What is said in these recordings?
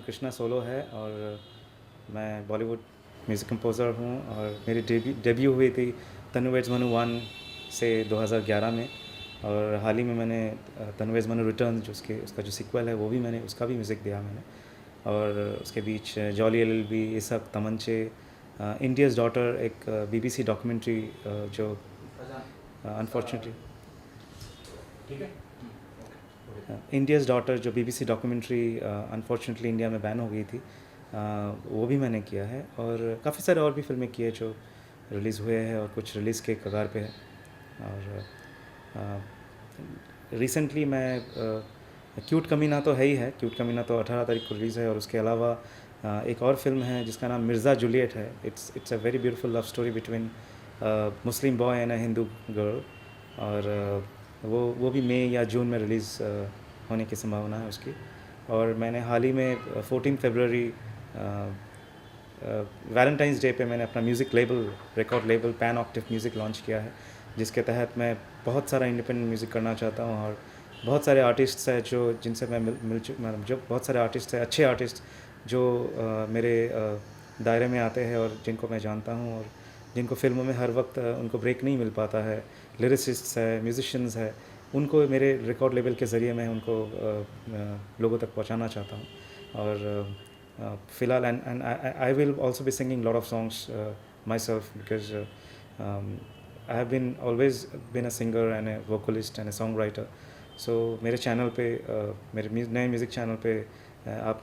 Krishna solo है और मैं बॉलीवुड म्यूज़िक कंपोज़र हूँ और मेरी डेब्यू हुई थी तन्नू वेड्स मनु 1 से 2011 में। और हाल ही में मैंने तन्नू वेड्स मनु रिटर्न जो उसका जो सीक्वल है वो भी मैंने उसका भी म्यूज़िक दिया मैंने। और उसके बीच जॉली एलएलबी, इसक, तमंचे, इंडियाज़ डॉटर एक बीबीसी डॉक्यूमेंट्री जो अनफॉर्चुनेटली ठीक है। इंडियाज़ डॉटर जो बीबीसी डॉक्यूमेंट्री अनफॉर्चुनेटली इंडिया में बैन हो गई थी, वो भी मैंने किया है। और काफ़ी सारे और भी फिल्में की है जो रिलीज़ हुए हैं और कुछ रिलीज़ के कगार पे है। और रिसेंटली मैं क्यूट कमीना तो है ही है, क्यूट कमीना तो 18 तारीख को रिलीज़ है। और उसके अलावा एक और फिल्म है जिसका नाम मिर्ज़ा जूलियट है। It's a very beautiful love story between Muslim boy and a Hindu girl. और वो भी मई या जून में रिलीज़ होने की संभावना है उसकी। और मैंने हाल ही में 14 फरवरी वैलेंटाइंस डे पे मैंने अपना music label, record label pan octave music launch किया है, जिसके तहत मैं बहुत सारा इंडिपेंडेंट म्यूज़िक करना चाहता हूँ। और बहुत सारे आर्टिस्ट्स हैं जो जिनसे मैं मतलब जो बहुत सारे आर्टिस्ट हैं, अच्छे आर्टिस्ट जो मेरे दायरे में आते हैं और जिनको मैं जानता हूँ और जिनको फिल्मों में हर वक्त उनको ब्रेक नहीं मिल पाता है, लिरिसिस्ट्स है, म्यूजिशियंस है, उनको मेरे रिकॉर्ड लेबल के ज़रिए मैं उनको लोगों तक पहुंचाना चाहता हूं। और फ़िलहाल and I will also be singing lot of songs myself because I have been always been a singer and a vocalist and a songwriter. So मेरे चैनल पे मेरे नए म्यूज़िक चैनल पे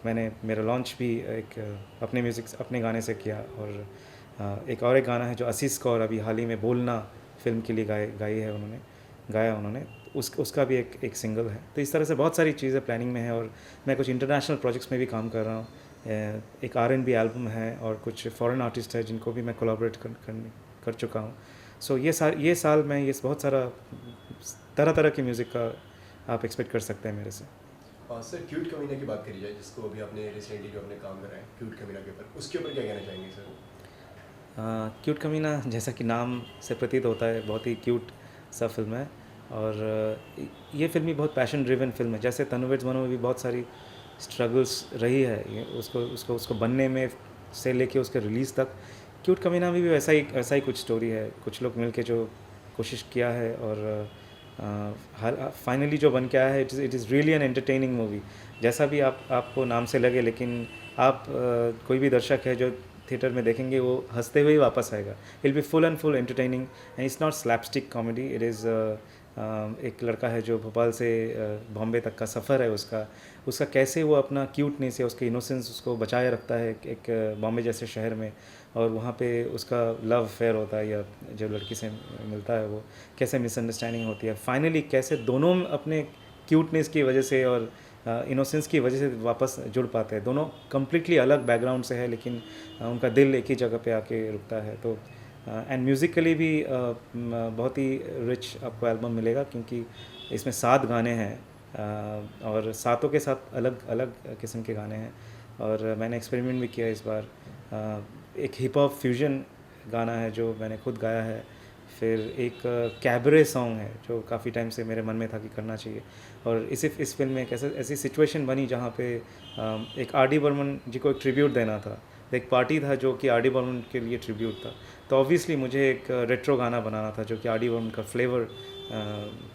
मैंने मेरा लॉन्च भी एक अपने गाने से किया। और एक गाना है जो असीस कौर अभी हाल ही में बोलना फिल्म के लिए गाया उन्होंने, उसका भी एक सिंगल है। तो इस तरह से बहुत सारी चीज़ें प्लानिंग में है और मैं कुछ इंटरनेशनल प्रोजेक्ट्स में भी काम कर रहा हूँ। एक R&B एल्बम है और कुछ फॉरेन आर्टिस्ट है जिनको भी मैं कोलैबोरेट कर चुका हूँ। सो ये साल मैं ये बहुत सारा तरह तरह की म्यूज़िक का आप एक्सपेक्ट कर सकते हैं मेरे से। सर क्यूट कमीना की बात करी जाए, जिसको अभी आपने रिसेंटली जो आपने काम करा है क्यूट कमीना के ऊपर, उसके ऊपर क्या कहना चाहेंगे सर? क्यूट कमीना जैसा कि नाम से प्रतीत होता है बहुत ही क्यूट सा फिल्म है। और ये फिल्म भी बहुत पैशन ड्रिवन फिल्म है। जैसे तन्नू वेड्स मनु में भी बहुत सारी स्ट्रगल्स रही है उसको बनने में से लेके उसके रिलीज़ तक, क्यूट कमीना में भी वैसा ही कुछ स्टोरी है। कुछ लोग मिलके जो कोशिश किया है और फाइनली जो बन के आया है, it is really an entertaining movie. जैसा भी आपको नाम से लगे, लेकिन आप कोई भी दर्शक है जो थिएटर में देखेंगे वो हंसते हुए ही वापस आएगा। It be full and full entertaining and it's not slapstick comedy. It is एक लड़का है जो भोपाल से बॉम्बे तक का सफ़र है उसका कैसे वो अपना क्यूटनेस या उसके इनोसेंस उसको बचाए रखता है एक बॉम्बे जैसे शहर में। और वहाँ पे उसका लव अफेयर होता है या जो लड़की से मिलता है वो कैसे मिसअंडरस्टैंडिंग होती है, फाइनली कैसे दोनों अपने क्यूटनेस की वजह से और इनोसेंस की वजह से वापस जुड़ पाते हैं। दोनों कम्प्लीटली अलग बैकग्राउंड से है लेकिन उनका दिल एक ही जगह पे आके रुकता है। तो एंड म्यूज़िकली भी बहुत ही रिच आपको एल्बम मिलेगा क्योंकि इसमें 7 गाने हैं और सातों के साथ अलग अलग किस्म के गाने हैं। और मैंने एक्सपेरिमेंट भी किया इस बार। एक हिप हॉप फ्यूजन गाना है जो मैंने खुद गाया है। फिर एक कैबरे सॉन्ग है जो काफ़ी टाइम से मेरे मन में था कि करना चाहिए। और इस फिल्म में एक ऐसी सिचुएशन बनी जहाँ पे एक R.D. बर्मन जी को एक ट्रिब्यूट देना था। एक पार्टी था जो कि R.D. बर्मन के लिए ट्रिब्यूट था। तो ऑब्वियसली मुझे एक रेट्रो गाना बनाना था जो कि R.D. बर्मन का फ्लेवर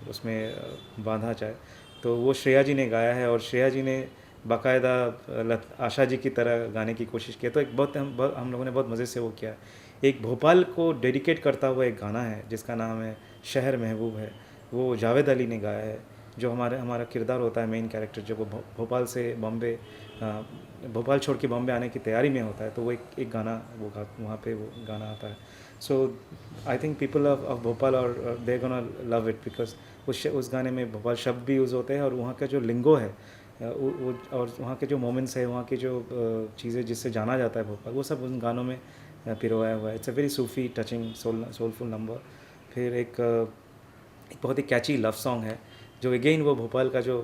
उसमें बांधा जाए। तो वो श्रेया जी ने गाया है और श्रेया जी ने बाकायदा आशा जी की तरह गाने की कोशिश की। तो एक हम लोगों ने बहुत मज़े से वो किया। एक भोपाल को डेडिकेट करता हुआ एक गाना है जिसका नाम है शहर महबूब है, वो जावेद अली ने गाया है। जो हमारा किरदार होता है मेन कैरेक्टर, जो वो भोपाल से बॉम्बे भोपाल छोड़ के बॉम्बे आने की तैयारी में होता है, तो वो एक गाना वहाँ पे वो गाना आता है। So I think people of Bhopal और they gonna love it because उस गाने में भोपाल शब्द भी यूज़ होते हैं और वहाँ का जो लिंगो है और वहाँ के जो मोमेंट्स है, वहाँ की जो चीज़ें जिससे जाना जाता है भोपाल, वो सब उन गानों में पिरोया हुआ है। It's a very Sufi touching soulful number. फिर एक बहुत ही कैची लव सॉन्ग है जो अगेन वो भोपाल का जो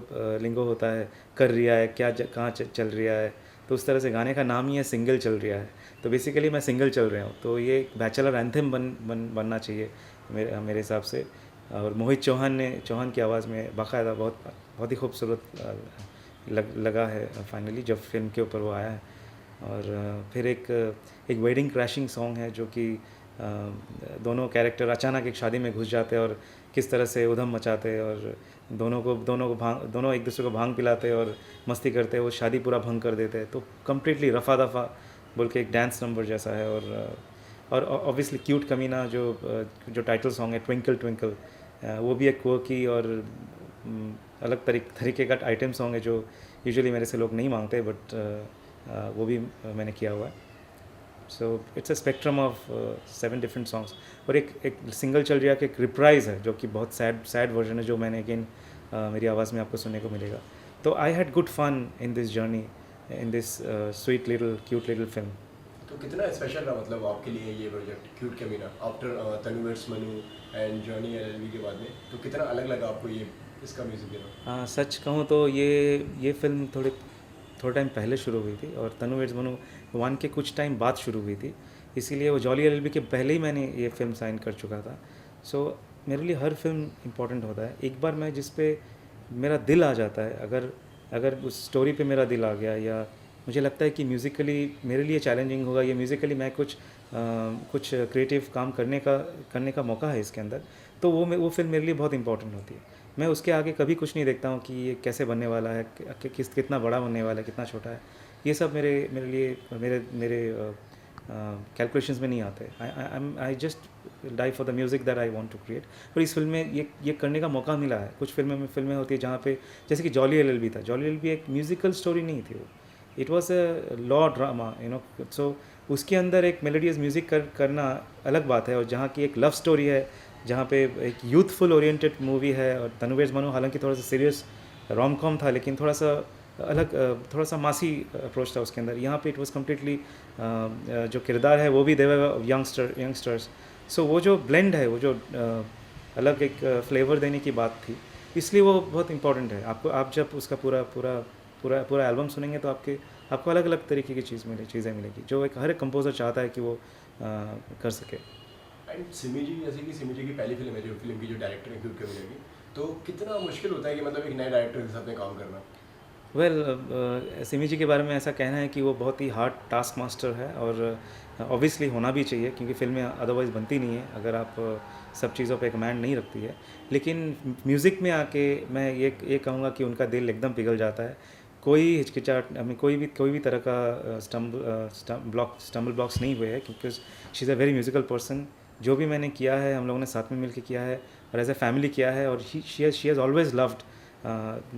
लिंगो होता है, कर रिया है क्या कहाँ चल रिया है, तो उस तरह से गाने का नाम ही है सिंगल चल रिया है। तो बेसिकली मैं सिंगल चल रहा हूँ, तो ये एक बैचलर एंथम बनना चाहिए मेरे हिसाब से। और मोहित चौहान की आवाज़ में बाकायदा बहुत ही खूबसूरत लगा है फाइनली जब फिल्म के ऊपर वो आया है। और फिर एक वेडिंग क्रैशिंग सॉन्ग है जो कि दोनों कैरेक्टर अचानक एक शादी में घुस जाते हैं और किस तरह से उधम मचाते हैं और दोनों एक दूसरे को भांग पिलाते हैं और मस्ती करते हैं, वो शादी पूरा भंग कर देते हैं। तो कम्प्लीटली रफ़ा दफ़ा बोल के एक डांस नंबर जैसा है। और ऑब्वियसली क्यूट कमीना जो टाइटल सॉन्ग है ट्विंकल ट्विंकल, वो भी एक quirky और अलग तरीके का आइटम सॉन्ग है जो यूजुअली मेरे से लोग नहीं मांगते, बट वो भी मैंने किया हुआ है। So it's a spectrum of 7 different songs. और एक सिंगल चल रहा है कि एक रिप्राइज है जो कि बहुत सैड वर्जन है, जो मैंने अगेन मेरी आवाज़ में आपको सुनने को मिलेगा। तो I had good fun in this journey, in this sweet little cute little film. तो कितना स्पेशल रहा मतलब आपके लिए ये project cute Kamina after Tanu weds Manu and journey LLB के बाद में, तो कितना अलग लगा आपको ये इसका म्यूजिक देना? सच कहूँ तो ये फिल्म थोड़ा टाइम पहले शुरू हुई थी और तनु वेड्स मनु 1 के कुछ टाइम बाद शुरू हुई थी, इसीलिए वो जॉली एलएलबी के पहले ही मैंने ये फिल्म साइन कर चुका था। सो मेरे लिए हर फिल्म इम्पोर्टेंट होता है। एक बार मैं जिस पे मेरा दिल आ जाता है, अगर उस स्टोरी पे मेरा दिल आ गया, या मुझे लगता है कि म्यूज़िकली मेरे लिए चैलेंजिंग होगा, या म्यूज़िकली मैं कुछ क्रिएटिव काम करने का मौका है इसके अंदर, तो वो फिल्म मेरे लिए बहुत इंपॉर्टेंट होती है। मैं उसके आगे कभी कुछ नहीं देखता हूँ कि ये कैसे बनने वाला है, कितना बड़ा बनने वाला है, कितना छोटा है। ये सब मेरे लिए मेरे कैलकुलेशंस में नहीं आते। I just die for the music that I want to create. और इस फिल्म में ये करने का मौका मिला है। कुछ फिल्में होती है जहाँ पे, जैसे कि जॉली एलएलबी था, जॉली एलएलबी एक म्यूज़िकल स्टोरी नहीं थी, वो it was a law drama, so उसके अंदर एक मेलोडियस म्यूज़िक करना अलग बात है। और जहाँ की एक लव स्टोरी है, जहाँ पे एक यूथफुल ओरिएंटेड मूवी है, और तनु वेड्स मनु हालांकि थोड़ा सा सीरियस रोम कॉम था, लेकिन थोड़ा सा अलग, थोड़ा सा मासी अप्रोच था उसके अंदर। यहाँ पे इट वाज कम्प्लीटली जो किरदार है वो भी देवे यंगस्टर्स। सो वो जो ब्लेंड है, वो जो अलग एक फ्लेवर देने की बात थी, इसलिए वो बहुत इंपॉर्टेंट है। आप जब उसका पूरा एल्बम सुनेंगे तो आपको अलग अलग तरीके की चीज़ें मिलेगी, जो हर एक कंपोज़र चाहता है कि वो कर सके। एंड सिमी जी, जैसे कि सिमी जी की पहली फिल्म है जो फिल्म की जो डायरेक्टर है क्यूट कमीना की, तो कितना मुश्किल होता है कि मतलब एक नए डायरेक्टर के साथ में काम करना? सिमी जी के बारे में ऐसा कहना है कि वो बहुत ही हार्ड टास्क मास्टर है, और ऑब्वियसली होना भी चाहिए, क्योंकि फिल्में अदरवाइज़ बनती नहीं है अगर आप सब चीज़ों पे कमांड नहीं रखती है। लेकिन म्यूज़िक में आके मैं ये कहूँगा कि उनका दिल एकदम पिघल जाता है। कोई हिचकिचाहट, हमें कोई भी तरह का स्टम्बल ब्लॉक्स नहीं हुए हैं, क्योंकि she is a very musical person. जो भी मैंने किया है हम लोगों ने साथ में मिलकर किया है, और एज ए फैमिली किया है, और she has always loved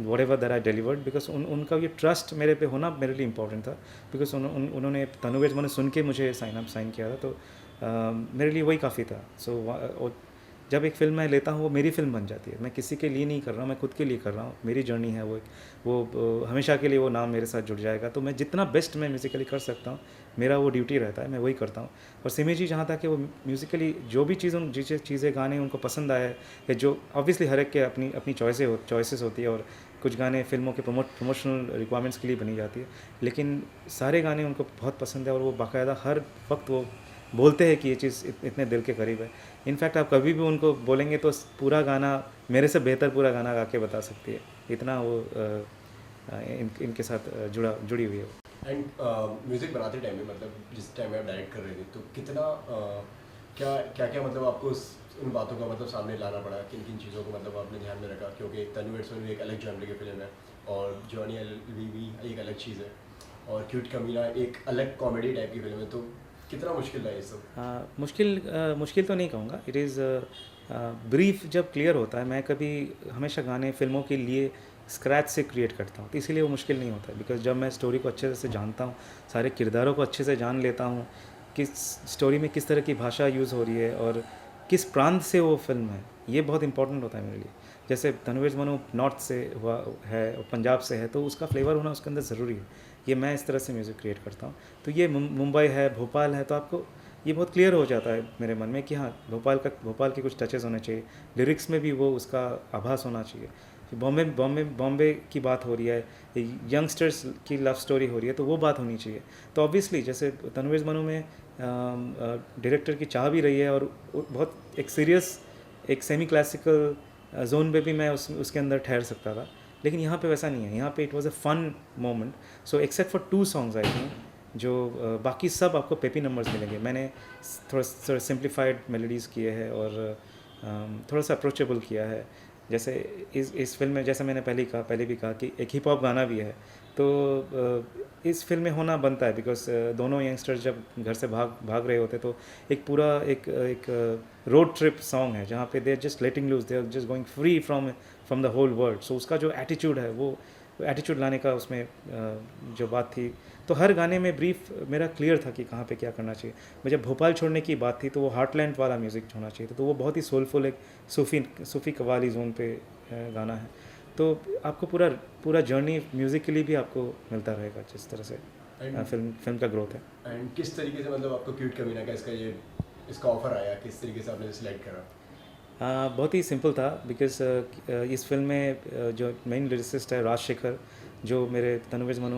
whatever that I delivered, because उनका ये ट्रस्ट मेरे पे होना मेरे लिए इंपॉर्टेंट था। बिकॉज उन्होंने तनु वेड्स मनु सुन के मुझे साइन किया था, तो मेरे लिए वही काफ़ी था। सो जब एक फिल्म मैं लेता हूँ वो मेरी फिल्म बन जाती है। मैं किसी के लिए नहीं कर रहा हूँ, मैं खुद के लिए कर रहा हूँ। मेरी जर्नी है वो हमेशा के लिए वो नाम मेरे साथ जुड़ जाएगा। तो मैं जितना बेस्ट मैं म्यूज़िकली कर सकता हूँ, मेरा वो ड्यूटी रहता है, मैं वही करता हूँ। और सिमी जी जहाँ तक कि वो म्यूज़िकली जो भी चीज़ें गाने उनको पसंद आए, या जो ऑब्वियसली हर एक के अपनी चॉइसेस होती है, और कुछ गाने फिल्मों के प्रमोशनल रिक्वायरमेंट्स के लिए बनी जाती है, लेकिन सारे गाने उनको बहुत पसंद है, और वो बाकायदा हर वक्त वो बोलते हैं कि ये चीज़ इतने दिल के करीब है। इनफैक्ट आप कभी भी उनको बोलेंगे तो पूरा गाना मेरे से बेहतर पूरा गाना गा के बता सकती है, इतना वो इनके साथ जुड़ी हुई है। एंड म्यूज़िक बनाते टाइम में, मतलब जिस टाइम में आप डायरेक्ट कर रहे थे, तो कितना क्या मतलब आपको उन बातों का मतलब सामने लाना पड़ा, किन किन चीज़ों को मतलब आपने ध्यान में रखा? क्योंकि तनु वेड्स मनु एक अलग जॉनर की फिल्म है, और जॉनी एलएलबी भी एक अलग चीज़ है, और क्यूट कमीना एक अलग कॉमेडी टाइप की फिल्म है, तो कितना मुश्किल रहा ये सब? मुश्किल तो नहीं कहूँगा। इट इज़ ब्रीफ जब क्लियर होता है। मैं हमेशा गाने फिल्मों के लिए स्क्रैच से क्रिएट करता हूँ, तो इसीलिए वो मुश्किल नहीं होता है। बिकॉज जब मैं स्टोरी को अच्छे से जानता हूँ, सारे किरदारों को अच्छे से जान लेता हूँ, किस स्टोरी में किस तरह की भाषा यूज़ हो रही है, और किस प्रांत से वो फिल्म है, ये बहुत इंपॉर्टेंट होता है मेरे लिए। जैसे तनु वेड्स मनु नॉर्थ से हुआ है और पंजाब से है, तो उसका फ्लेवर होना उसके अंदर ज़रूरी है। ये मैं इस तरह से म्यूज़िक क्रिएट करता हूँ। तो ये मुंबई है, भोपाल है, तो आपको ये बहुत क्लियर हो जाता है मेरे मन में कि हाँ, भोपाल के कुछ टचेस होने चाहिए, लिरिक्स में भी वो उसका आभास होना चाहिए। बॉम्बे की बात हो रही है, यंगस्टर्स की लव स्टोरी हो रही है, तो वो बात होनी चाहिए। तो ऑब्वियसली जैसे तनु वेड्स मनु में डायरेक्टर की चाह भी रही है, और बहुत एक सीरियस, एक सेमी क्लासिकल जोन पे भी मैं उसके अंदर ठहर सकता था, लेकिन यहाँ पे वैसा नहीं है, यहाँ पे it was a fun moment. So except for 2 songs I think, जो बाकी सब आपको पेपी नंबर्स मिलेंगे. मैंने थोड़ा सिंप्लीफाइड मेलोडीज़ किए हैं और थोड़ा सा अप्रोचेबल किया है. जैसे इस फिल्म में, जैसे मैंने पहले भी कहा कि एक हिप हॉप गाना भी है. तो इस फिल्म में होना बनता है, बिकॉज दोनों यंगस्टर्स जब घर से भाग रहे होते, तो एक पूरा एक रोड ट्रिप सॉन्ग है जहाँ पे they are just letting loose, they are just going free from the whole world. So उसका जो एटीट्यूड है, वो एटीट्यूड लाने का उसमें जो बात थी. तो हर गाने में ब्रीफ मेरा क्लियर था कि कहाँ पे क्या करना चाहिए. मुझे भोपाल छोड़ने की बात थी, तो वो हार्टलैंड वाला म्यूज़िक होना चाहिए था. तो वो बहुत ही सोलफुल, एक सूफ़ी कव्वाली जोन पे गाना है. तो आपको पूरा जर्नी म्यूज़िकली भी आपको मिलता रहेगा, जिस तरह से फिल्म का ग्रोथ है. एंड किस तरीके से मतलब आपको क्यूट कमीना का इसका ऑफर आया, किस तरीके से आपने सिलेक्ट करा? बहुत ही सिंपल था, बिकॉज इस फिल्म में जो मेन लिरिसिस्ट है राजशेखर, जो मेरे तनुवेज मनु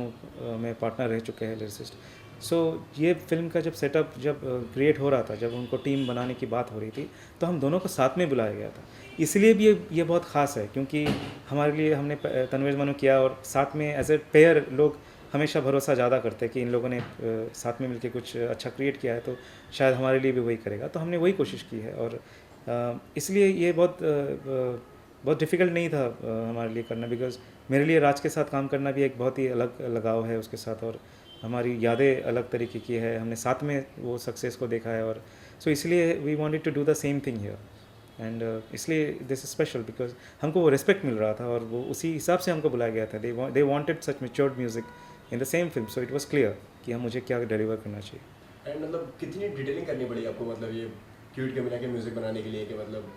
में पार्टनर रह चुके हैं लिरिसिस्ट. सो ये फिल्म का जब सेटअप क्रिएट हो रहा था, जब उनको टीम बनाने की बात हो रही थी, तो हम दोनों को साथ में बुलाया गया था. इसलिए भी ये बहुत ख़ास है, क्योंकि हमारे लिए हमने तनुवेज मनु किया, और साथ में एज ए पेयर लोग हमेशा भरोसा ज़्यादा करते हैं कि इन लोगों ने साथ में मिलकर कुछ अच्छा क्रिएट किया है, तो शायद हमारे लिए भी वही करेगा. तो हमने वही कोशिश की है, और इसलिए ये बहुत डिफ़िकल्ट नहीं था हमारे लिए करना, बिकॉज़ मेरे लिए राज के साथ काम करना भी एक बहुत ही अलग लगाव है उसके साथ, और हमारी यादें अलग तरीके की है. हमने साथ में वो सक्सेस को देखा है, और सो इसलिए we wanted to do the same thing here. And इसलिए दिस इज स्पेशल, बिकॉज हमको वो रिस्पेक्ट मिल रहा था, और वो उसी हिसाब से हमको बुलाया गया था. They wanted such matured music in the same film. So it was clear कि हम मुझे क्या डिलीवर करना चाहिए. एंड मतलब कितनी डिटेलिंग करनी पड़ी आपको, मतलब ये क्यूट कमीना के म्यूजिक बनाने के लिए, कि मतलब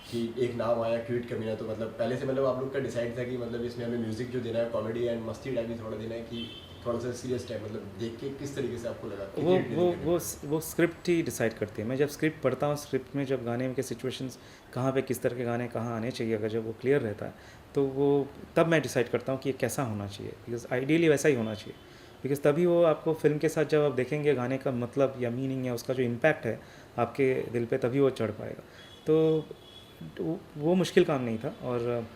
कि एक नाम आया क्यूट कमीना, तो मतलब पहले से मतलब आप लोग का डिसाइड था कि मतलब इसमें हमें म्यूजिक जो देना है कॉमेडी एंड मस्ती टाइप भी थोड़ा देना है, कि थोड़ा सा सीरियस टाइप, मतलब देख के किस तरीके से आपको लगा? वो स्क्रिप्ट ही डिसाइड करती है. मैं जब स्क्रिप्ट पढ़ता हूँ, स्क्रिप्ट में जब गाने के सिचुएशंस कहाँ पे किस तरह के गाने कहाँ आने चाहिए, अगर जब वो क्लियर रहता है, तो वो तब मैं डिसाइड करता हूँ कि ये कैसा होना चाहिए, बिकॉज आइडियली वैसा ही होना चाहिए. बिकॉज तभी वो आपको फिल्म के साथ जब आप देखेंगे गाने का मतलब या मीनिंग या उसका जो इम्पैक्ट है आपके दिल पे, तभी वो चढ़ पाएगा. तो वो मुश्किल काम नहीं था. और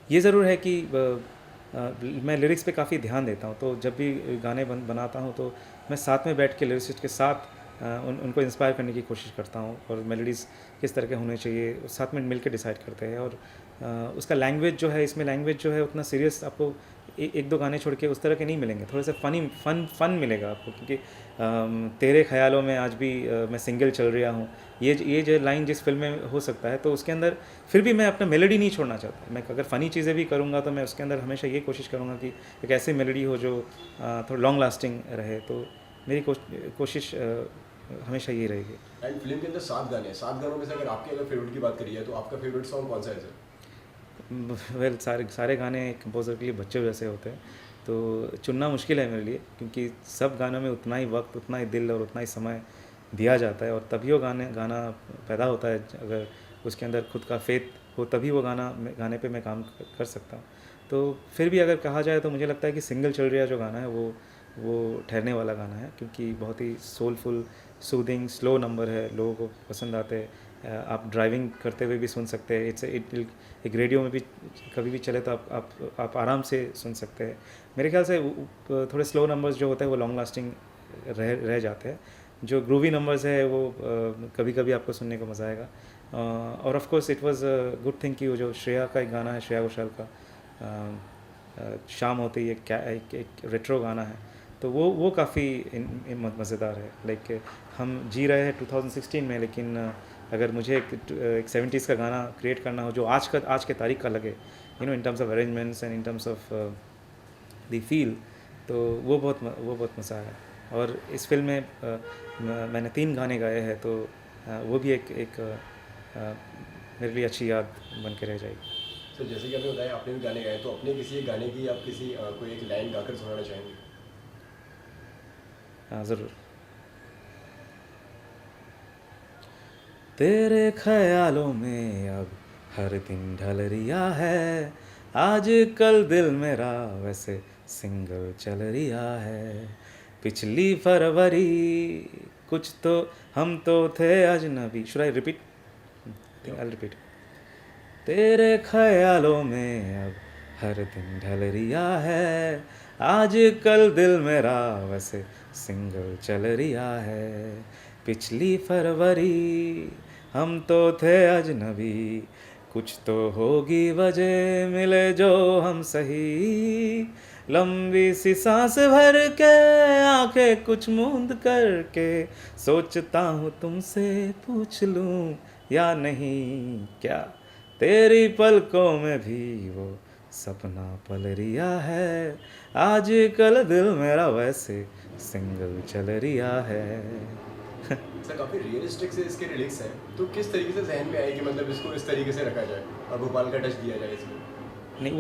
ये ज़रूर है कि मैं लिरिक्स पे काफ़ी ध्यान देता हूँ. तो जब भी गाने बनाता हूँ, तो मैं साथ में बैठ के लिरिसिस्ट के साथ उनको इंस्पायर करने की कोशिश करता हूँ, और मेलोडीज़ किस तरह के होने चाहिए साथ में मिलकर डिसाइड करते हैं. और उसका लैंग्वेज जो है, इसमें लैंग्वेज जो है उतना सीरियस आपको एक दो गाने छोड़ के उस तरह के नहीं मिलेंगे. थोड़े से फन मिलेगा आपको, क्योंकि तेरे ख्यालों में आज भी मैं सिंगल चल रहा हूँ, ये जो लाइन जिस फिल्म में हो सकता है, तो उसके अंदर फिर भी मैं अपना मेलोडी नहीं छोड़ना चाहता. मैं अगर फ़नी चीज़ें भी करूँगा, तो मैं उसके अंदर हमेशा ये कोशिश करूँगा कि एक ऐसी मेलोडी हो जो थोड़ा लॉन्ग लास्टिंग रहे. तो मेरी कोशिश हमेशा ये रहेगी. एंड फिल्म के अंदर 7 गाने हैं, 7 गानों में से अगर आपके फेवरेट की बात करिए, तो आपका फेवरेट सॉन्ग कौन सा है सर? वेल, सारे गाने कंपोज़र के लिए बच्चों जैसे होते हैं, तो चुनना मुश्किल है मेरे लिए, क्योंकि सब गानों में उतना ही वक्त, उतना ही दिल और उतना ही समय दिया जाता है, और तभी वो गाना पैदा होता है. अगर उसके अंदर खुद का फेथ हो, तभी वो गाने पे मैं काम कर सकता हूँ. तो फिर भी अगर कहा जाए, तो मुझे लगता है कि सिंगल चल रहा जो गाना है, वो ठहरने वाला गाना है, क्योंकि बहुत ही सोलफुल, सूदिंग, स्लो नंबर है, लोगों को पसंद आते हैं. आप ड्राइविंग करते हुए भी सुन सकते हैं. एक रेडियो में भी कभी भी चले, तो आप आराम से सुन सकते हैं. मेरे ख्याल से थोड़े स्लो नंबर्स जो होते हैं वो लॉन्ग लास्टिंग रह जाते हैं. जो ग्रूवी नंबर्स है वो कभी कभी आपको सुनने को मज़ा आएगा. और of course it was a good thing कि वो जो श्रेया का एक गाना है, श्रेया घोषाल का शाम होते ही एक रेट्रो गाना है, तो वो काफ़ी मज़ेदार है. लाइक हम जी रहे हैं 2016 में, लेकिन अगर मुझे एक 70s का गाना क्रिएट करना हो जो आज के तारीख का लगे, in terms of arrangements and in terms of the feel, तो वो बहुत मज़ा आया. और इस फिल्म में मैंने 3 गाने गाए हैं, तो वो भी एक मेरे लिए अच्छी याद बन के रह जाएगी. सर जैसे कि आपने बताया आपने भी गाने गाए, तो अपने किसी एक गाने की आप कोई एक लाइन गाकर सुनाना चाहेंगे? हाँ, ज़रूर. तेरे ख्यालों में अब हर दिन ढल रिया है, आज कल दिल मेरा वैसे सिंगल चल रिया है. पिछली फरवरी कुछ तो हम तो थे अजनबी. Should I repeat? I think I repeat. तेरे ख्यालों में अब हर दिन ढल रिया है, आज कल दिल मेरा वैसे सिंगल चल रिया है। पिछली फरवरी हम तो थे अजनबी, कुछ तो होगी वजह मिले जो हम सही। लंबी सी सांस भर के आंखें कुछ मूंद करके सोचता हूँ तुमसे पूछ लूँ या नहीं क्या, तेरी पलकों में भी वो सपना पल रिया है, आज कल दिल मेरा वैसे सिंगल चल रिया है। सर काफ़ी रियलिस्टिक से इसके लिरिक्स हैं, तो किस तरीके से जहन में आए कि मतलब इसको इस तरीके से रखा जाए और भोपाल का टच दिया जाए इसमें? नहीं,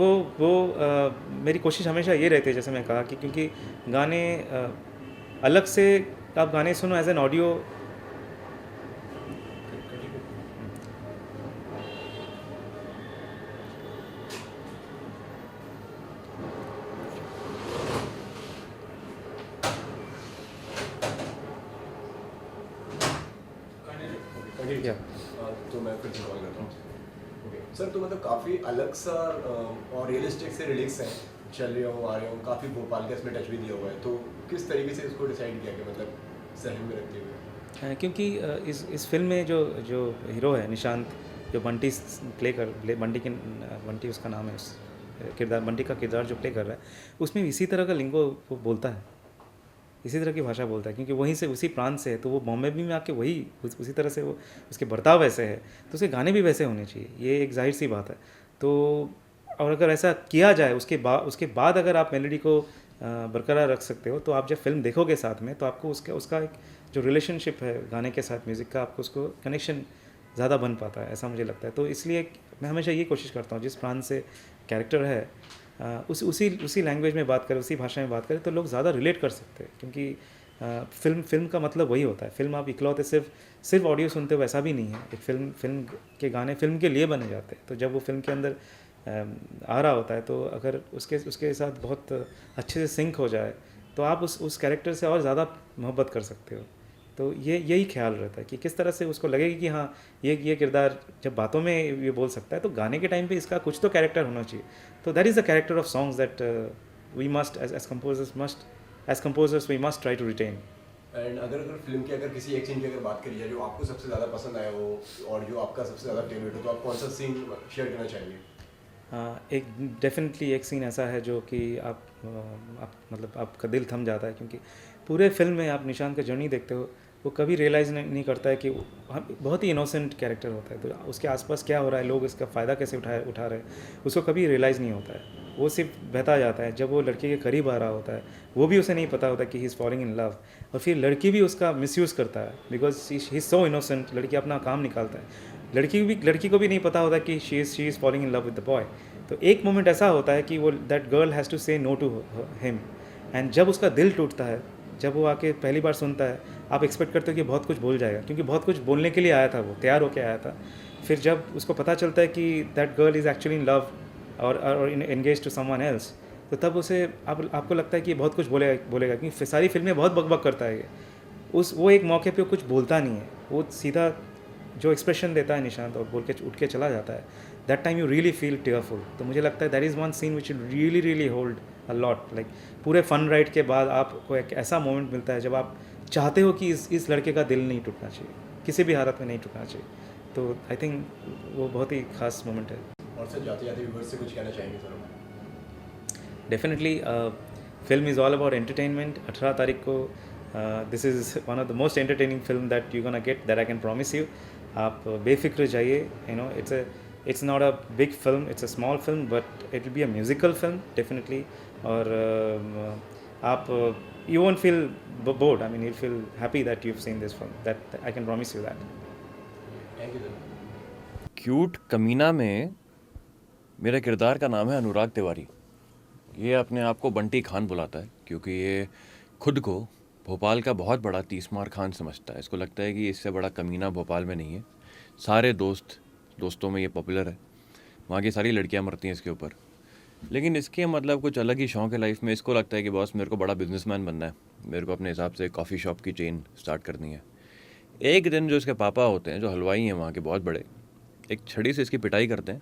मेरी कोशिश हमेशा ये रहती है, जैसे मैं कहा कि क्योंकि गाने अलग से आप गाने सुनो एज एन ऑडियो। कंटिन्यू। या तो मैं फिर से कॉल करता हूँ। ओके सर, तो मतलब काफ़ी अलग सा और रियलिस्टिक से लिरिक्स हैं, चल रहे हो आ रहे हो, काफ़ी भोपाल का इसमें टच भी दिया हुआ है, तो किस तरीके से इसको डिसाइड किया कि मतलब जहन में रखते हुए? क्योंकि इस फिल्म में जो जो हीरो है निशांत, जो बंटी बंटी उसका नाम है, उस किरदार बंटी का किरदार जो प्ले कर रहा है, उसमें इसी तरह का लिंगो वो बोलता है, इसी तरह की भाषा बोलता है, क्योंकि वहीं से उसी प्रांत से है, तो वो बॉम्बे भी में आके वही उसी तरह से वो उसके बर्ताव वैसे है, तो उसके गाने भी वैसे होने चाहिए, ये एक जाहिर सी बात है। तो और अगर ऐसा किया जाए उसके बाद अगर आप मेलोडी को बरकरार रख सकते हो, तो आप जब फिल्म देखोगे साथ में, तो आपको उसका एक जो रिलेशनशिप है गाने के साथ म्यूज़िक का, आपको उसको कनेक्शन ज़्यादा बन पाता है, ऐसा मुझे लगता है। तो इसलिए मैं हमेशा ये कोशिश करता हूँ, जिस प्रांत से कैरेक्टर है उसी लैंग्वेज में बात करें, उसी भाषा में बात करें, तो लोग ज़्यादा रिलेट कर सकते हैं, क्योंकि फिल्म का मतलब वही होता है। फिल्म आप इकलौते सिर्फ ऑडियो सुनते हो, वैसा भी नहीं है। एक फिल्म के गाने फिल्म के लिए बने जाते हैं, तो जब वो फिल्म के अंदर आ रहा होता है, तो अगर उसके साथ बहुत अच्छे से सिंक हो जाए, तो आप उस कैरेक्टर से और ज़्यादा मोहब्बत कर सकते हो। तो यही ख्याल रहता है कि किस तरह से उसको लगेगी कि हाँ, ये किरदार जब बातों में ये बोल सकता है, तो गाने के टाइम पे इसका कुछ तो कैरेक्टर होना चाहिए। तो that is the character of songs that we must as composers we must try to retain. And अगर फिल्म की अगर किसी एक सीन की अगर बात करी जाए जो आपको सबसे ज़्यादा पसंद आया हो और जो आपका सबसे ज़्यादा फेवरेट हो, तो आप कौन सा सीन शेयर करना चाहेंगे? एक डेफिनेटली एक सीन ऐसा है जो कि मतलब आपका दिल थम जाता है, क्योंकि पूरे फिल्म में आप निशांत का जर्नी देखते हो, वो कभी रियलाइज़ नहीं करता है कि बहुत ही इनोसेंट कैरेक्टर होता है, तो उसके आसपास क्या हो रहा है, लोग इसका फ़ायदा कैसे उठा रहे हैं, उसको कभी रियलाइज़ नहीं होता है। वो सिर्फ बहता जाता है। जब वो लड़के के करीब आ रहा होता है, वो भी उसे नहीं पता होता कि he is falling in love, और फिर लड़की भी उसका मिसयूज़ करता है, because he is so innocent. लड़की अपना काम निकालता है, लड़की को भी नहीं पता होता कि she is falling in love with the boy. तो एक मोमेंट ऐसा होता है कि वो दैट गर्ल हैज़ टू से नो टू हिम, एंड जब उसका दिल टूटता है, जब वो आके पहली बार सुनता है, आप एक्सपेक्ट करते हो कि बहुत कुछ बोल जाएगा, क्योंकि बहुत कुछ बोलने के लिए आया था, वो तैयार होकर आया था। फिर जब उसको पता चलता है कि that girl is actually in love और एंगेज टू समवन एल्स, तो तब उसे आपको लगता है कि ये बहुत कुछ बोलेगा, क्योंकि सारी फिल्में बहुत बकबक करता है ये। वो एक मौके पे कुछ बोलता नहीं है, वो सीधा जो एक्सप्रेशन देता है निशांत और बोल के उठ के चला जाता है, that time you really feel tearful. तो मुझे लगता है that is one scene which really hold a lot. Like पूरे फन राइड के बाद आपको एक ऐसा मोमेंट मिलता है जब आप चाहते हो कि इस लड़के का दिल नहीं टूटना चाहिए, किसी भी हालत में नहीं टूटना चाहिए। तो आई थिंक वो बहुत ही खास मोमेंट है। और सर जाते जाते व्यूअर्स से कुछ कहना चाहेंगे sir? Definitely film is all about entertainment. 18 तारीख को this is one of the most entertaining film that you gonna get, that I can promise you. आप बेफिक्र जाइए, you know it's not a big film, it's a small film, but it will be a musical film definitely। और आप you won't feel bored, I mean you'll feel happy that you've seen this film, that I can promise you that। Thank you sir. Cute कमीना में मेरा किरदार का नाम है अनुराग तिवारी। ये अपने आप को बंटी खान बुलाता है, क्योंकि ये खुद को भोपाल का बहुत बड़ा तीसमार खान समझता है। इसको लगता है कि इससे बड़ा कमीना भोपाल में नहीं है। सारे दोस्तों में ये पॉपुलर है, वहाँ की सारी लड़कियाँ मरती हैं इसके ऊपर। लेकिन इसके मतलब कुछ अलग ही शौक़ है लाइफ में। इसको लगता है कि बॉस मेरे को बड़ा बिजनेसमैन बनना है, मेरे को अपने हिसाब से कॉफ़ी शॉप की चेन स्टार्ट करनी है। एक दिन जो इसके पापा होते हैं, जो हलवाई हैं वहाँ के बहुत बड़े, एक छड़ी से इसकी पिटाई करते हैं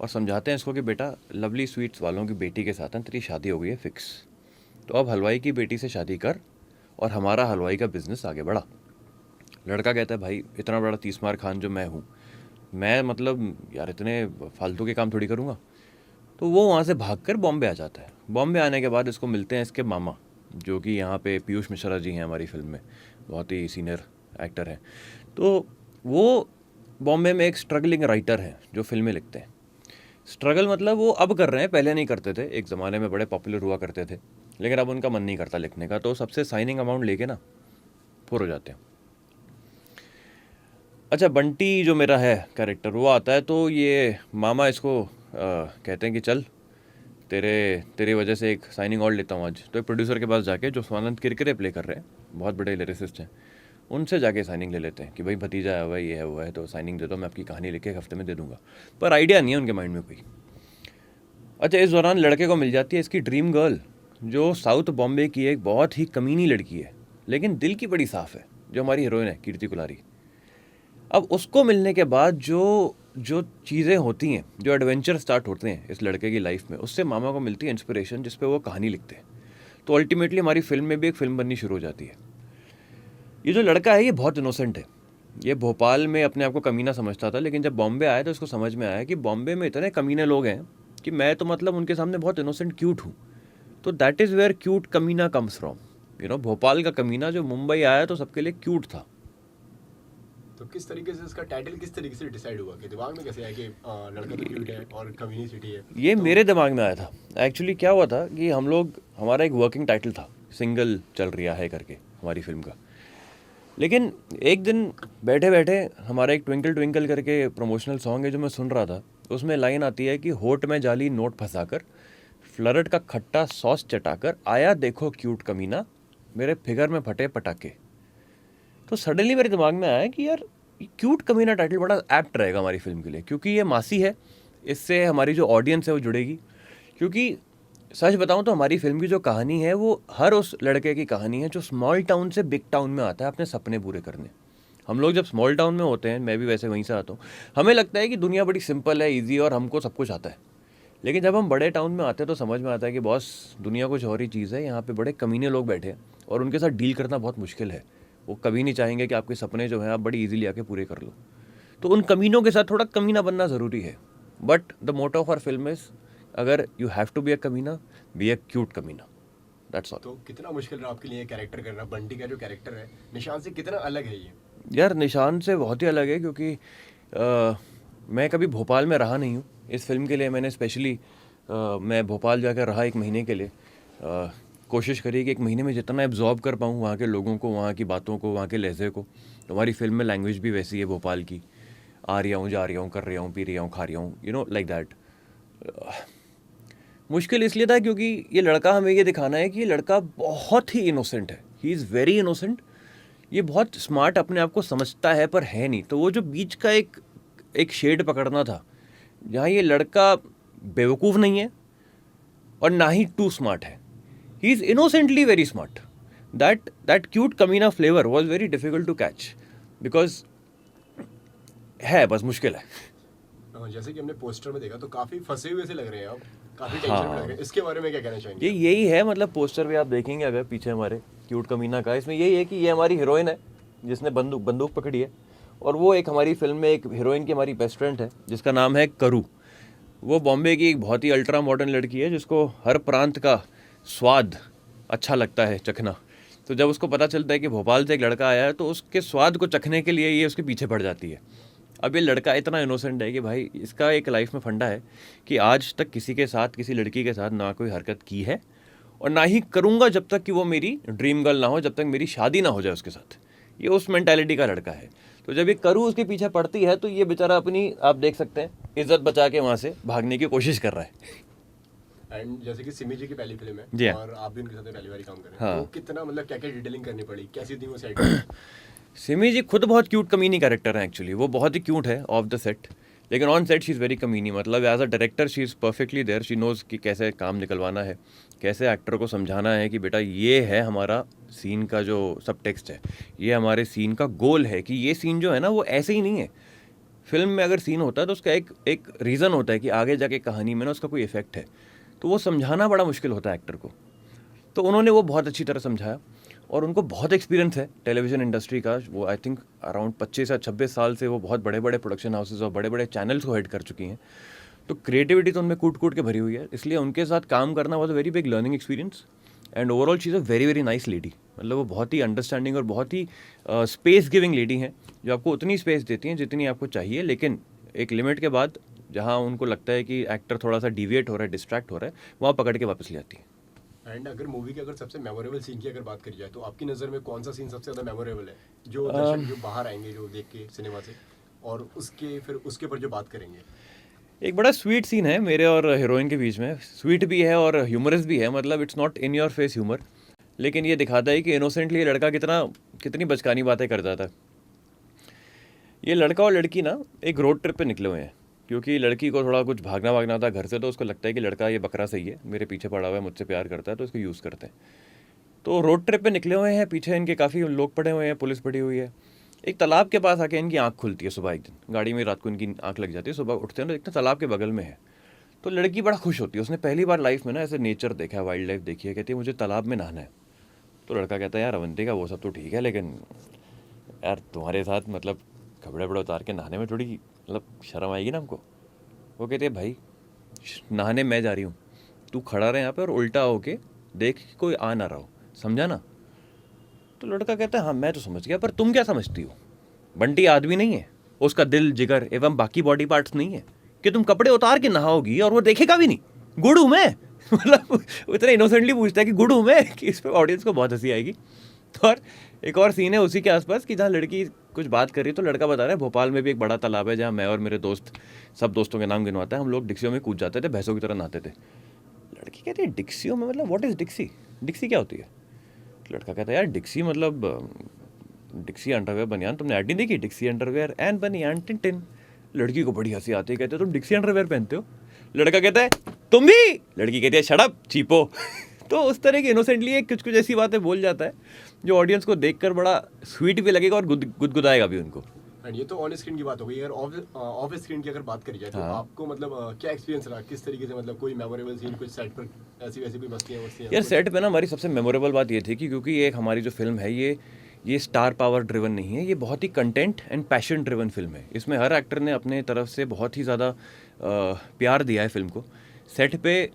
और समझाते हैं इसको कि बेटा लवली स्वीट्स वालों की बेटी के साथ है, तेरी शादी हो गई है फिक्स, तो अब हलवाई की बेटी से शादी कर और हमारा हलवाई का बिजनेस आगे बढ़ा। लड़का कहता है भाई इतना बड़ा 30 मार खान जो मैं हूँ, मैं मतलब यार इतने फालतू के काम थोड़ी करूँगा। तो वो वहाँ से भागकर बॉम्बे आ जाता है। बॉम्बे आने के बाद इसको मिलते हैं इसके मामा, जो कि यहाँ पे पीयूष मिश्रा जी हैं हमारी फिल्म में, बहुत ही सीनियर एक्टर हैं। तो वो बॉम्बे में एक स्ट्रगलिंग राइटर हैं जो फिल्में लिखते हैं। स्ट्रगल मतलब वो अब कर रहे हैं, पहले नहीं करते थे, एक ज़माने में बड़े पॉपुलर हुआ करते थे, लेकिन अब उनका मन नहीं करता लिखने का, तो सबसे साइनिंग अमाउंट लेके ना फुर हो जाते हैं। अच्छा, बंटी जो मेरा है कैरेक्टर, वो आता है तो ये मामा इसको कहते हैं कि चल तेरी वजह से एक साइनिंग और लेता हूँ आज। तो एक प्रोड्यूसर के पास जाके, जो स्वानंद किरकिरे प्ले कर रहे हैं, बहुत बड़े लिरिसिस्ट हैं, उनसे जाके साइनिंग ले लेते हैं कि भाई भतीजा है, भाई ये है वो है, तो साइनिंग दे दो, मैं आपकी कहानी लिख के एक हफ्ते में दे दूंगा। पर आइडिया नहीं है उनके माइंड में कोई। अच्छा, इस दौरान लड़के को मिल जाती है इसकी ड्रीम गर्ल, जो साउथ बॉम्बे की एक बहुत ही कमीनी लड़की है, लेकिन दिल की बड़ी साफ़ है, जो हमारी हीरोइन है कीर्ति कुलारी। अब उसको मिलने के बाद जो चीज़ें होती हैं, जो एडवेंचर स्टार्ट होते हैं इस लड़के की लाइफ में, उससे मामा को मिलती है इंस्पिरेशन, जिस पे वो कहानी लिखते हैं। तो अल्टीमेटली हमारी फिल्म में भी एक फ़िल्म बननी शुरू हो जाती है। ये जो लड़का है ये बहुत इनोसेंट है। ये भोपाल में अपने आप को कमीना समझता था, लेकिन जब बॉम्बे आया तो उसको समझ में आया कि बॉम्बे में इतने कमीने लोग हैं कि मैं तो मतलब उनके सामने बहुत इनोसेंट क्यूट हूँ। तो दैट इज़ वेयर क्यूट कमीना कम्स फ्रॉम। भोपाल का कमीना जो मुंबई आया तो सबके लिए क्यूट था। तो किस तरीके से इसका टाइटल किस तरीके से डिसाइड हुआ, कि दिमाग में कैसे आया कि लड़का तो क्यूट है और कम्युनिटी सिटी है? ये मेरे दिमाग में आया था। एक्चुअली क्या हुआ था कि हमारा एक वर्किंग टाइटल था, सिंगल चल रहा है करके हमारी फिल्म का। लेकिन एक दिन बैठे बैठे हमारा एक ट्विंकल ट्विंकल करके प्रमोशनल सॉन्ग है जो मैं सुन रहा था, उसमें लाइन आती है कि होठ में जाली नोट फंसाकर, फ्लरट का खट्टा सॉस चटाकर, आया देखो क्यूट कमीना, मेरे फिगर में फटे पटाखे। तो सडनली मेरे दिमाग में आया कि यार क्यूट कमीना टाइटल बड़ा एप्ट रहेगा हमारी फिल्म के लिए, क्योंकि ये मासी है, इससे हमारी जो ऑडियंस है वो जुड़ेगी। क्योंकि सच बताऊं तो हमारी फिल्म की जो कहानी है वो हर उस लड़के की कहानी है जो स्मॉल टाउन से बिग टाउन में आता है अपने सपने पूरे करने। हम लोग जब स्मॉल टाउन में होते हैं, मैं भी वैसे वहीं से आता हूँ, हमें लगता है कि दुनिया बड़ी सिंपल है, ईजी, और हमको सब कुछ आता है। लेकिन जब हम बड़े टाउन में आते हैं तो समझ में आता है कि बॉस, दुनिया कुछ और ही चीज़ है, यहाँ पे बड़े कमीने लोग बैठे हैं और उनके साथ डील करना बहुत मुश्किल है। वो कभी नहीं चाहेंगे कि आपके सपने जो हैं आप बड़ी ईजीली आके पूरे कर लो। तो उन कमीनों के साथ थोड़ा कमीना बनना ज़रूरी है। But the motto of our film is, अगर you have to be a कमीना, बी अ क्यूट कमीना, दैट्स ऑल। तो कितना मुश्किल रहा आपके लिए कैरेक्टर करना? बंटी का जो कैरेक्टर है निशान से कितना अलग है ये? यार निशान से बहुत ही अलग है, क्योंकि मैं कभी भोपाल में रहा नहीं हूँ। इस फिल्म के लिए मैंने स्पेशली मैं भोपाल जाकर रहा 1 महीने के लिए। कोशिश करी कि 1 महीने में जितना एब्जॉर्ब कर पाऊँ वहाँ के लोगों को, वहाँ की बातों को, वहाँ के लहजे को। तो हमारी फिल्म में लैंग्वेज भी वैसी है भोपाल की, आ रही हूँ, जा रही हूँ, कर रही हूँ, पी रही हूँ, खा रही हूँ, लाइक दैट। मुश्किल इसलिए था क्योंकि ये लड़का, हमें ये दिखाना है कि ये लड़का बहुत ही इनोसेंट है। He is very innocent. ये बहुत स्मार्ट अपने आप को समझता है पर है नहीं। तो वो जो बीच का एक शेड पकड़ना था, जहाँ ये लड़का बेवकूफ़ नहीं है और ना ही टू स्मार्ट है, he is innocently very smart. That cute कमीना flavour was very difficult to catch, because है, बस मुश्किल है। जैसे कि हमने पोस्टर में देखा तो काफी फंसे हुए से लग रहे हैं आप, काफी टेंशन में लग रहे हैं। इसके बारे में क्या कहना चाहेंगे? यही है, मतलब पोस्टर भी आप देखेंगे अगर पीछे हमारे क्यूट कमीना का, इसमें यही है कि ये हमारी हीरोइन है जिसने बंदूक पकड़ी है, और वो एक हमारी फिल्म में एक हीरोइन की हमारी बेस्ट फ्रेंड है जिसका नाम है करू। वो बॉम्बे की एक बहुत ही अल्ट्रा मॉडर्न लड़की है जिसको हर प्रांत का स्वाद अच्छा लगता है चखना। तो जब उसको पता चलता है कि भोपाल से एक लड़का आया है तो उसके स्वाद को चखने के लिए ये उसके पीछे पड़ जाती है। अब ये लड़का इतना इनोसेंट है कि भाई इसका एक लाइफ में फंडा है कि आज तक किसी के साथ, किसी लड़की के साथ ना कोई हरकत की है और ना ही करूँगा जब तक कि वो मेरी ड्रीम गर्ल ना हो, जब तक मेरी शादी ना हो जाए उसके साथ। ये उस मेंटालिटी का लड़का है। तो जब ये करू उसके पीछे पड़ती है तो ये बेचारा अपनी, आप देख सकते हैं, इज्जत बचा के वहाँ से भागने की कोशिश कर रहा है। एंड जैसे कि सिमी जी की पहली फिल्म है जी हाँ। और आप भी उनके साथ पहली बार काम कर रहे हैं, हाँ। तो कितना मतलब क्या क्या डिटेलिंग करनी पड़ी, कैसी थी वो सेट? सिमी जी खुद बहुत क्यूट कमीनी कैरेक्टर है एक्चुअली। वो बहुत ही क्यूट है ऑफ द सेट, लेकिन on set she is very कमीनी। मतलब as a director she is perfectly there. She knows कि कैसे काम निकलवाना है, कैसे एक्टर को समझाना है कि बेटा ये है हमारा सीन का जो सब टेक्स्ट है, ये हमारे सीन का गोल है, कि ये सीन जो है ना वो ऐसे ही नहीं है। फिल्म में अगर सीन होता है तो उसका एक रीज़न होता है कि आगे जाके कहानी में ना उसका कोई इफेक्ट है, तो वो समझाना बड़ा मुश्किल होता है एक्टर को। तो उन्होंने वो बहुत अच्छी तरह समझाया और उनको बहुत एक्सपीरियंस है टेलीविज़न इंडस्ट्री का। वो आई थिंक अराउंड 25 या 26 साल से वो बहुत बड़े बड़े प्रोडक्शन हाउसेज और बड़े बड़े चैनल्स को हेड कर चुकी हैं। तो क्रिएटिविटी तो उनमें कूट कूट के भरी हुई है, इसलिए उनके साथ काम करना was a very big learning experience. And overall she is a very very nice lady. मतलब वो बहुत ही अंडरस्टैंडिंग और बहुत ही स्पेस गिविंग लेडी हैं, जो आपको उतनी स्पेस देती हैं जितनी आपको चाहिए, लेकिन एक लिमिट के बाद जहाँ उनको लगता है कि एक्टर थोड़ा सा डिविएट हो रहा है, डिस्ट्रैक्ट हो रहा है, वहाँ पकड़ के वापस ले आती है। एंड अगर मूवी के अगर सबसे मेमोरेबल सीन की अगर बात करी जाए तो आपकी नज़र में कौन सा सीन सबसे ज़्यादा मेमोरेबल है, जो दर्शक जो बाहर आएंगे जो देख के सिनेमा से, और उसके ऊपर जो बात करेंगे? एक बड़ा स्वीट सीन है मेरे और हीरोइन के बीच में। स्वीट भी है और ह्यूमरस भी है, मतलब it's not in your face humour, लेकिन ये दिखाता है कि इनोसेंटली ये लड़का कितनी बचकानी बातें कर जाता है। ये लड़का और लड़की ना एक रोड ट्रिप पे निकले हुए हैं, क्योंकि लड़की को थोड़ा कुछ भागना था घर से, तो उसको लगता है कि लड़का ये बकरा सही है, मेरे पीछे पड़ा हुआ है, मुझसे प्यार करता है, तो इसको यूज़ करते हैं। तो रोड ट्रिप पे निकले हुए हैं, पीछे इनके काफ़ी लोग पड़े हुए हैं, पुलिस पड़ी हुई है। एक तालाब के पास आके इनकी आँख खुलती है सुबह। एक दिन गाड़ी में रात को इनकी आँख लग जाती है, सुबह उठते हैं तो देखते हैं तालाब के बगल में है। तो लड़की बड़ा खुश होती है, उसने पहली बार लाइफ में ना ऐसे नेचर देखा है, वाइल्ड लाइफ देखी है। कहती है मुझे तालाब में नहाना है। तो लड़का कहता है यार अवंतिका वो सब तो ठीक है, लेकिन यार तुम्हारे साथ मतलब कपड़े वपड़े उतार के नहाने में थोड़ी मतलब शर्म आएगी ना हमको। वो कहते हैं भाई नहाने मैं जा रही हूँ, तू खड़ा रहे यहाँ पे और उल्टा होके देख कि कोई आ ना रहा हो, समझा ना। तो लड़का कहता है हाँ मैं तो समझ गया, पर तुम क्या समझती हो, बंटी आदमी नहीं है, उसका दिल जिगर एवं बाकी बॉडी पार्ट्स नहीं है कि तुम कपड़े उतार के नहाओगी और वो देखेगा भी नहीं। गुड़ हूँ मैं मतलब वो इतना इनोसेंटली पूछता है कि गुड़ हूँ मैं, कि इस पर ऑडियंस को बहुत हंसी आएगी। तो और एक और सीन है उसी के आसपास कि जहाँ लड़की कुछ बात कर रही है, तो लड़का बता रहा है भोपाल में भी एक बड़ा तालाब है जहाँ मैं और मेरे दोस्त, सब दोस्तों के नाम गिनवाता है, हम लोग डिक्सियों में कूद जाते थे, भैंसों की तरह नहाते थे। लड़की कहती है डिक्सियों में, मतलब व्हाट इज़ डिक्सी, डिक्सी क्या होती है? लड़का कहता है यार डिक्सी मतलब डिक्सी अंडरवेयर बनियान, तुमने ऐड नहीं देखी, डिक्सी अंडरवेयर एंड बनियान टिन टिन। लड़की को बड़ी हंसी आती है, कहते तुम डिक्सी अंडरवेयर पहनते हो? लड़का कहता है तुम भी? लड़की कहती है शट अप चीपो। तो उस तरह की इनोसेंटली कुछ कुछ ऐसी बातें बोल जाता है जो ऑडियंस को देखकर बड़ा स्वीट भी लगेगा और गुदगुदाएगा भी उनको। एंड ये तो ऑन स्क्रीन की बात हो गई। अगर ऑफ स्क्रीन की अगर बात करी जाए तो आपको मतलब क्या एक्सपीरियंस रहा, किस तरीके से, मतलब कोई मेमोरेबल सीन कुछ सेट पर ऐसी वैसी कोई मस्तियाँ? यार सेट पे ना हमारी सबसे मेमोरेबल बात ये थी कि क्योंकि ये हमारी जो फिल्म है ये स्टार पावर ड्रिवन नहीं है, ये बहुत ही content and passion driven film है। इसमें हर एक्टर ने अपने तरफ से बहुत ही ज़्यादा प्यार दिया है फिल्म को। सेट पे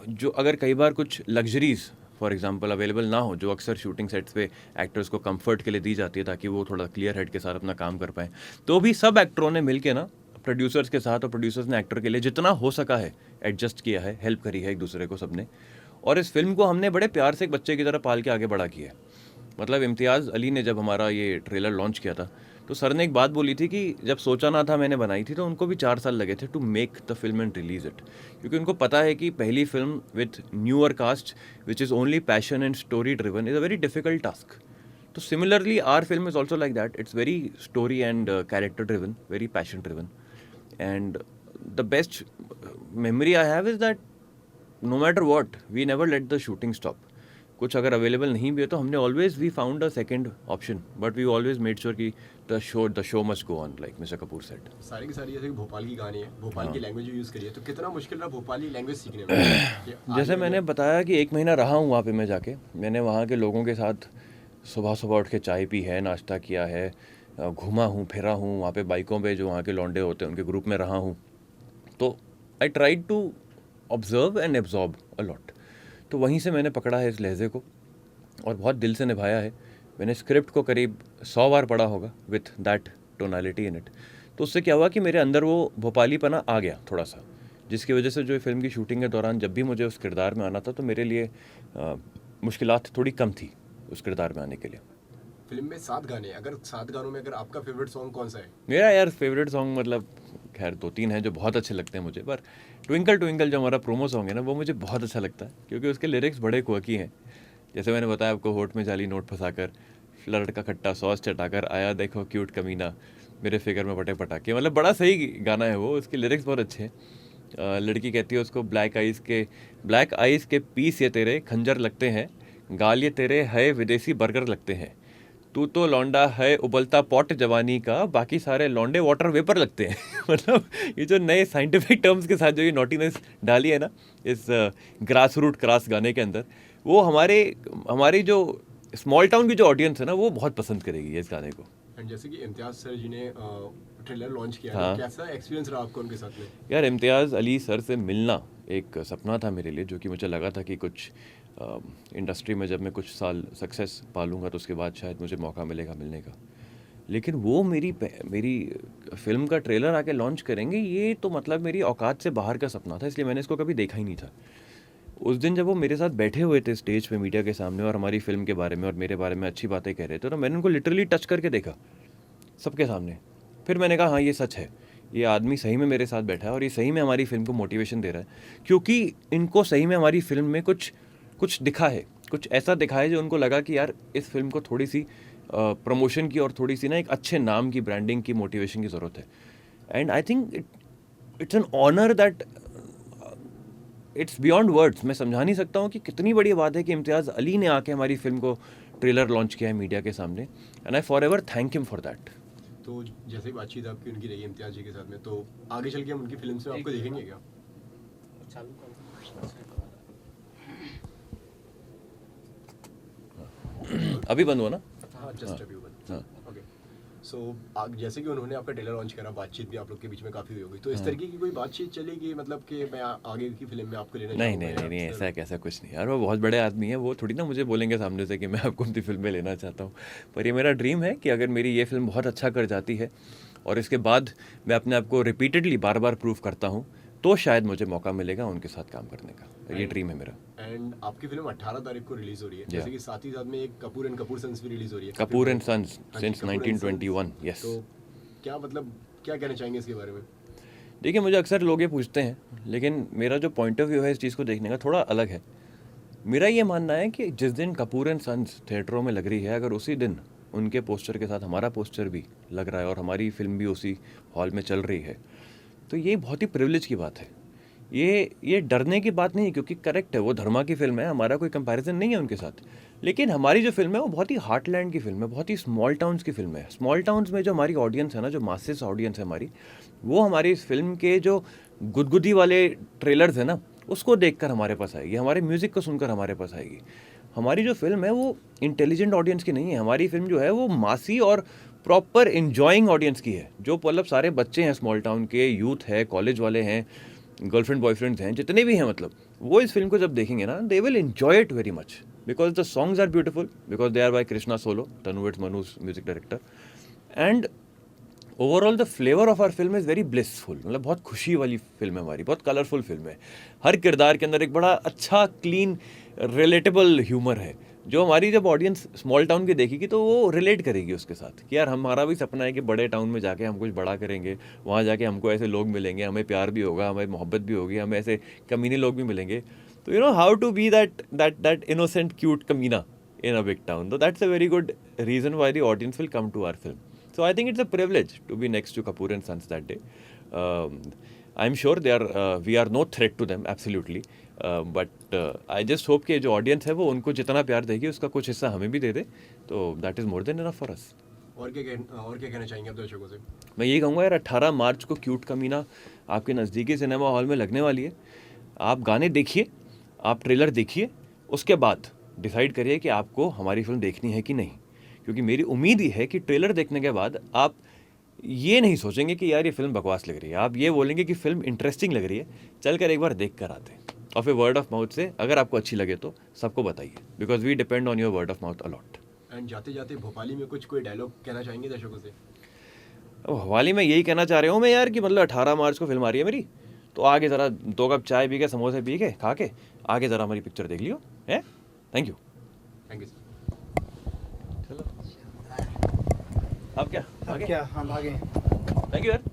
जो अगर कई बार कुछ लग्जरीज़ फॉर एग्जांपल अवेलेबल ना हो, जो अक्सर शूटिंग सेट्स पे एक्टर्स को कंफर्ट के लिए दी जाती है ताकि वो थोड़ा क्लियर हेड के साथ अपना काम कर पाएँ, तो भी सब एक्टरों ने मिल के ना प्रोड्यूसर्स के साथ, और प्रोड्यूसर्स ने एक्टर के लिए जितना हो सका है एडजस्ट किया है, हेल्प करी है एक दूसरे को सबने। और इस फिल्म को हमने बड़े प्यार से एक बच्चे की तरह पाल के आगे बढ़ा किया है। मतलब इम्तियाज़ अली ने जब हमारा ये ट्रेलर लॉन्च किया था, तो सर ने एक बात बोली थी कि जब सोचा ना था मैंने बनाई थी, तो उनको भी 4 साल लगे थे to make the film and release it, क्योंकि उनको पता है कि पहली फिल्म with newer cast which is only passion and story driven is a very difficult task. तो similarly our film is also like that, it's very story and character driven, very passion driven. And the best memory I have is that no matter what we never let the shooting stop. कुछ अगर available नहीं भी है तो हमने always we found a second option, but we always made sure कि the show must go on, like mister Kapoor said. सारी की सारी जैसे कि भोपाल की कहानी है, भोपाल की लैंग्वेज यूज़ करिए, तो कितना मुश्किल रहा भोपाली लैंग्वेज सीखने में? जैसे मैंने बताया कि 1 महीना रहा हूँ वहाँ पे मैं जाके, मैंने वहाँ के लोगों के साथ सुबह सुबह उठ के चाय पी है, नाश्ता किया है, घूमा हूँ, फिरा हूँ, वहाँ पे बाइकों पे जो वहाँ के लौंडे होते हैं उनके ग्रुप में रहा हूँ। तो I tried to observe and absorb a lot. तो वहीं से मैंने पकड़ा है इस लहजे को और बहुत दिल से निभाया है। मैंने स्क्रिप्ट को करीब 100 बार पढ़ा होगा with that tonality in it. तो उससे क्या हुआ कि मेरे अंदर वो भोपालीपना आ गया थोड़ा सा, जिसकी वजह से जो फिल्म की शूटिंग के दौरान जब भी मुझे उस किरदार में आना था तो मेरे लिए मुश्किलात थोड़ी कम थी उस किरदार में आने के लिए। फिल्म में 7 गाने, अगर 7 गानों में अगर आपका फेवरेट सॉन्ग कौन सा है? मेरा यार फेवरेट सॉन्ग मतलब खैर 2-3 हैं जो बहुत अच्छे लगते हैं मुझे, पर ट्विंकल ट्विंकल जो हमारा प्रोमो सॉन्ग है ना, वो मुझे बहुत अच्छा लगता है क्योंकि उसके लिरिक्स बड़े क्वर्की हैं। जैसे मैंने बताया आपको, होठ में जाली नोट फंसाकर, फ्लर्ट का खट्टा सॉस चटाकर, आया देखो क्यूट कमीना, मेरे फिगर में बटे पटाके। मतलब बड़ा सही गाना है वो, उसके लिरिक्स बहुत अच्छे हैं। लड़की कहती है उसको ब्लैक आइज़ के पीस ये तेरे खंजर लगते हैं, गाल ये तेरे है विदेशी बर्गर लगते हैं, तू तो लौंडा है उबलता पॉट जवानी का, बाकी सारे लौंडे वाटर वेपर लगते हैं। मतलब ये जो नए साइंटिफिक टर्म्स के साथ जो ये नॉटीनेस डाली है ना इस ग्रास रूट क्रॉस गाने के अंदर, वो हमारी जो स्मॉल टाउन की जो ऑडियंस है ना वो बहुत पसंद करेगी इस गाने को। एंड जैसे कि इम्तियाज सर जी ने ट्रेलर लॉन्च किया हाँ। है, कैसा एक्सपीरियंस रहा आपको उनके साथ में? यार इम्तियाज़ अली सर से मिलना एक सपना था मेरे लिए, जो कि मुझे लगा था कि कुछ इंडस्ट्री में जब मैं कुछ साल सक्सेस पालूंगा तो उसके बाद शायद मुझे मौका मिलेगा मिलने का। लेकिन वो मेरी फिल्म का ट्रेलर आके लॉन्च करेंगे, ये तो मतलब मेरी औकात से बाहर का सपना था, इसलिए मैंने इसको कभी देखा ही नहीं था। उस दिन जब वो मेरे साथ बैठे हुए थे स्टेज पे मीडिया के सामने और हमारी फिल्म के बारे में और मेरे बारे में अच्छी बातें कह रहे थे, तो मैंने उनको लिटरली टच करके देखा सबके सामने। फिर मैंने कहा हाँ ये सच है, ये आदमी सही में मेरे साथ बैठा है और ये सही में हमारी फिल्म को मोटिवेशन दे रहा है, क्योंकि इनको सही में हमारी फिल्म में कुछ दिखा है, कुछ ऐसा दिखा है जो उनको लगा कि यार इस फिल्म को थोड़ी सी प्रमोशन की और थोड़ी सी ना एक अच्छे नाम की, ब्रांडिंग की, मोटिवेशन की ज़रूरत है। And I think it's an honour that it's beyond words. मैं समझा नहीं सकता हूँ कि कितनी बड़ी बात है कि इम्तियाज़ अली ने आके हमारी फिल्म को ट्रेलर लॉन्च किया है मीडिया के सामने, and I for ever thank him for that. तो जैसे ही बातचीत आपकी उनकी रही इम्तियाज जी के साथ में, तो आगे चल के हम उनकी फिल्म में आपको देखेंगे क्या? अभी बंद हुआ ना? हाँ, जस्ट अभी बंद। हाँ। ओके, सो जैसे कि उन्होंने आपका ट्रेलर लॉन्च करा, बातचीत भी आप लोग के बीच में काफ़ी हुई होगी, तो इस तरीके की कोई बातचीत चलेगी, मतलब कि मैं आगे की फिल्म में आपको लेना नहीं चाहूँगा नहीं या नहीं नहीं, फिर- ऐसा कैसा कुछ नहीं यार, वो बहुत बड़े आदमी है, वो थोड़ी ना मुझे बोलेंगे सामने से कि मैं आपको उनकी फिल्म में लेना चाहता हूँ। पर ये मेरा ड्रीम है कि अगर मेरी ये फिल्म बहुत अच्छा कर जाती है और इसके बाद मैं अपने आप को रिपीटेडली बार बार प्रूव करता हूँ, तो शायद मुझे मौका मिलेगा उनके साथ काम करने का। ये ड्रीम है मेरा। एंड आपकी फिल्म 18 तारीख को रिलीज हो रही है, जैसे कि साथ ही साथ में एक कपूर एंड कपूर सन्स भी रिलीज हो रही है। कपूर एंड सन्स हाँ जी, since Kapoor and 1921। Sons. Yes. तो क्या मतलब क्या कहना चाहेंगे इसके बारे में? देखिए, मुझे अक्सर लोग ये पूछते हैं, लेकिन मेरा जो पॉइंट ऑफ व्यू है इस चीज़ को देखने का थोड़ा अलग है। मेरा ये मानना है कि जिस दिन कपूर एंड सन्स थिएटरों में लग रही है, अगर उसी दिन उनके पोस्टर के साथ हमारा पोस्टर भी लग रहा है और हमारी फिल्म भी उसी हॉल में चल रही है, तो ये बहुत ही प्रिविलेज की बात है। ये डरने की बात नहीं है, क्योंकि करेक्ट है, वो धर्मा की फिल्म है, हमारा कोई कंपैरिजन नहीं है उनके साथ। लेकिन हमारी जो फिल्म है वो बहुत ही हार्टलैंड की फिल्म है, बहुत ही स्मॉल टाउन्स की फिल्म है। स्मॉल टाउन्स में जो हमारी ऑडियंस है ना, जो मासेस ऑडियंस है हमारी, वो हमारी इस फिल्म के जो गुदगुदी वाले ट्रेलर्स है ना, उसको देखकर हमारे पास आएगी, हमारे म्यूज़िक को सुनकर हमारे पास आएगी। हमारी जो फिल्म है वो इंटेलिजेंट ऑडियंस की नहीं है, हमारी फिल्म जो है वो मासी और प्रॉपर इन्जॉइंग ऑडियंस की है, जो मतलब सारे बच्चे हैं स्मॉल टाउन के, यूथ है, कॉलेज वाले हैं, गर्लफ्रेंड बॉयफ्रेंड्स हैं, जितने भी हैं, मतलब वो इस फिल्म को जब देखेंगे ना, they will enjoy it very much, because the songs are beautiful, because they are by Krishna सोलो, तनुवेट्स Manuj music director, and overall the flavour of our film is very blissful. मतलब बहुत खुशी वाली फिल्म है हमारी, बहुत कलरफुल फिल्म है। हर किरदार के अंदर एक बड़ा अच्छा, क्लीन, रिलेटेबल ह्यूमर है, जो हमारी जब ऑडियंस स्मॉल टाउन की देखेगी तो वो रिलेट करेगी उसके साथ कि यार हमारा भी सपना है कि बड़े टाउन में जाके हम कुछ बड़ा करेंगे, वहाँ जाके हमको ऐसे लोग मिलेंगे, हमें प्यार भी होगा, हमें मोहब्बत भी होगी, हमें ऐसे कमीने लोग भी मिलेंगे। तो you know how to be that innocent cute कमीना in a big town. So that's a very good reason why the audience will come to our film. So I think it's a privilege to be next to Kapoor and Sons that day. I'm sure we are no threat to them, absolutely. But I just hope कि जो audience है वो उनको जितना प्यार देगी उसका कुछ हिस्सा हमें भी दे दे, तो that is more than enough for us. और क्या कहना चाहेंगे आप दर्शकों से? मैं ये कहूँगा यार, 18 मार्च को क्यूट कमीना आपके नज़दीकी सिनेमा हॉल में लगने वाली है। आप गाने देखिए, आप ट्रेलर देखिए, उसके बाद डिसाइड करिए कि आपको हमारी फिल्म देखनी है कि नहीं, क्योंकि मेरी उम्मीद ही है कि ट्रेलर देखने के बाद आप ये नहीं सोचेंगे कि यार ये फिल्म बकवास लग रही है, आप ये बोलेंगे कि फिल्म इंटरेस्टिंग लग रही है, चल कर एक बार देख कर आते हैं। और फिर वर्ड ऑफ माउथ से अगर आपको अच्छी लगे तो सबको बताइए, because we depend on your word of mouth a lot. And जाते जाते भोपाली में कोई डायलॉग कहना चाहेंगे दर्शकों से? अब हवाली में यही कहना चाह रहा हूँ मैं यार, कि मतलब 18 मार्च को फिल्म आ रही है मेरी, तो आगे ज़रा 2 कप चाय पी के, समोसे पी के, खा के आगे ज़रा हमारी पिक्चर देख लियो है। Thank you. Thank you. चलो अब क्या अब क्या हम भागे। थैंक यू यार।